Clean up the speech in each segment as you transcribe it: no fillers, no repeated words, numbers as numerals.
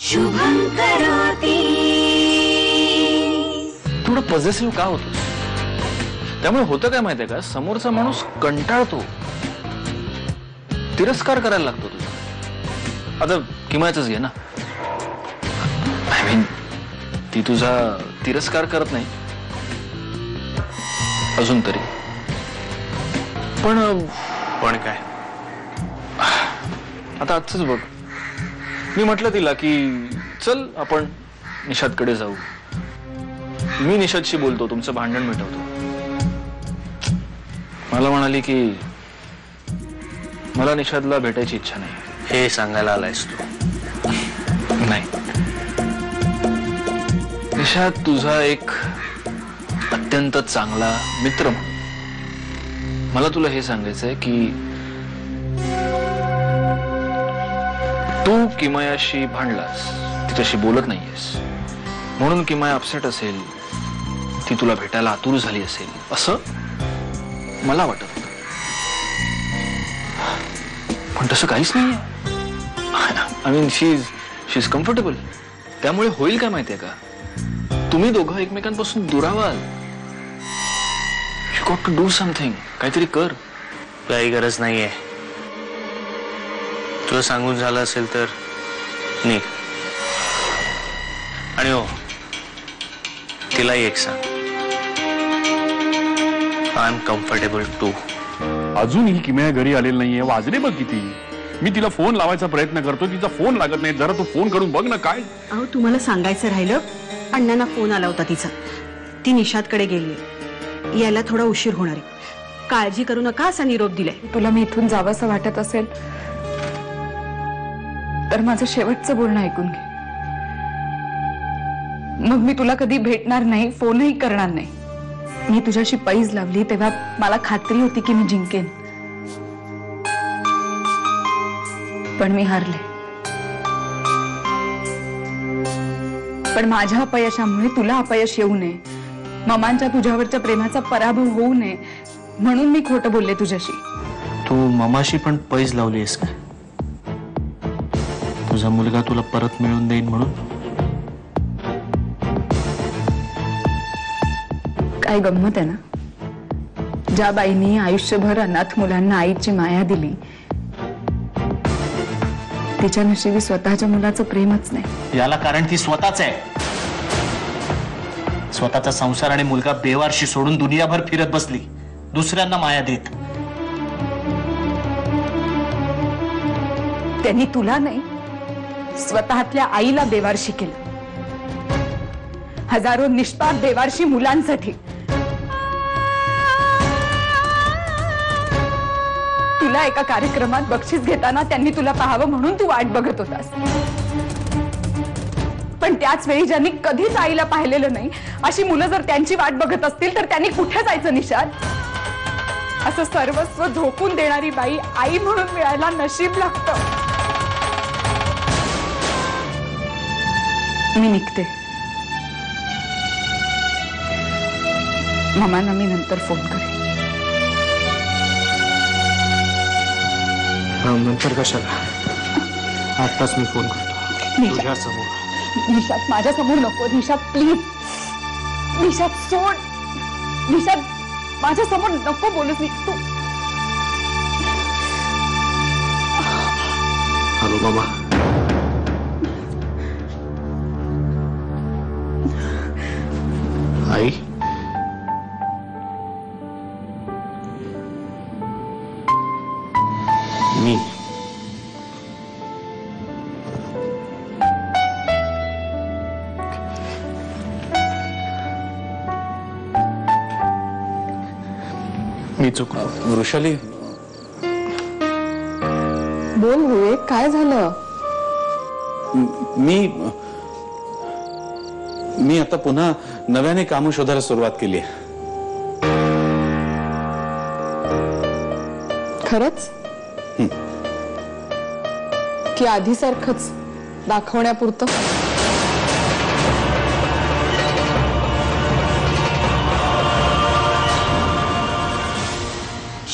शुभं करोति। थोडं पॉझिटिव्ह का होतोस? त्यामुळे होतं काय माहितीये का, समोरचा माणूस कंटाळतो, तिरस्कार करायला लागतो तुझा। आता किमयाचंच घे ना, आय मीन ती तुझा तिरस्कार करत नाही अजून तरी, पण काय आता आजच बघ, मी म्हटलं तिला की चल आपण निशादकडे जाऊ, मी निशादशी बोलतो, तुमचं भांडण मिटवतो। मला म्हणाली की मला निशादला भेटायची इच्छा नाही। हे सांगायला आलायस तू? नाही, निशाद तुझा एक अत्यंत चांगला मित्र म्हणून मला तुला हे सांगायचंय की तू किमयाशी भांडलास, तिच्याशी बोलत नाहीयेस म्हणून किमया अपसेट असेल, ती तुला भेटायला आतुर झाली असेल असं मला वाटत होतं, पण तसं काहीच नाहीये। I mean she is comfortable. त्यामुळे होईल काय माहितीये का, तुम्ही दोघं एकमेकांपासून दुरावाल। You got to do something, काहीतरी कर। काही गरज नाहीये, तुला सांगून झालं असेल तर निघ। आणि हो, तिलाही एक सांग, आय एम कम्फर्टेबल टू। अजूनही किमया घरी आलेली नाहीये, वाजले बघ किती। मी तिला फोन लावायचा प्रयत्न करतो, तिचा फोन लागत नाही। जरा तू फोन करून बघ ना। काय अहो, तुम्हाला सांगायचं राहिलं, अण्णांना फोन आला होता तिचा, ती निशादकडे गेली, यायला थोडा उशीर होणार आहे, काळजी करू नका असा निरोप दिलाय। तुला मी इथून जावंसं वाटत असेल तर माझं शेवटचं बोलणं ऐकून घे, मग मी तुला कधी भेटणार नाही, फोनही करणार नाही। मी तुझ्याशी पैज लावली तेव्हा मला खात्री होती की मी जिंकेन, पण मी हारले। पण माझ्या अपयशामुळे तुला अपयश येऊ नये, मामांच्या तुझ्यावरच्या प्रेमाचा पराभव होऊ नये म्हणून मी खोटं बोलले तुझ्याशी। तू मामाशी पण पैज लावलीस का? तुझा मुलगा तुला परत मिळवून देईन म्हणून? काय गंमत आहे ना, ज्या बाईंनी आयुष्यभर अनाथ मुलांना आईची माया दिली, तिच्या नशिबी स्वतःच्या मुलाचं प्रेमच नाही। याला कारण ती स्वतःच आहे। स्वतःचा संसार आणि मुलगा बेवारशी सोडून दुनियाभर फिरत बसली, दुसऱ्यांना माया देत। त्यांनी तुला नाही, स्वतःतल्या आईला बेवारशी केलं, हजारो निष्पाप बेवारशी मुलांसाठी। तुला एका कार्यक्रमात बक्षीस घेताना त्यांनी तुला पाहावं म्हणून तू वाट बघत होतास, पण त्याच वेळी ज्यांनी कधीच आईला पाहिलेलं नाही अशी मुलं जर त्यांची वाट बघत असतील तर त्यांनी कुठे जायचं निशाद? असं सर्वस्व झोकून देणारी बाई आई म्हणून मिळायला नशीब लागतं। मी निघते, मामांना मी नंतर फोन करेन। नंतर कशाला, आताच मी फोन करतो तुझ्या समोर। निशाद, माझ्या समोर नको निशाद, प्लीज निशाद सोड, निशाद माझ्या समोर नको बोलूस मी। तू हॅलो मामा। आई, मी चुकलो। वृषाली, बोल हुए, काय झालं? मी आता पुन्हा नव्याने काम शोधायला सुरुवात केली आहे। खरंच की आधीसारखंच दाखवण्यापुरतं?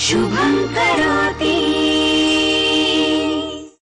शुभं करोति।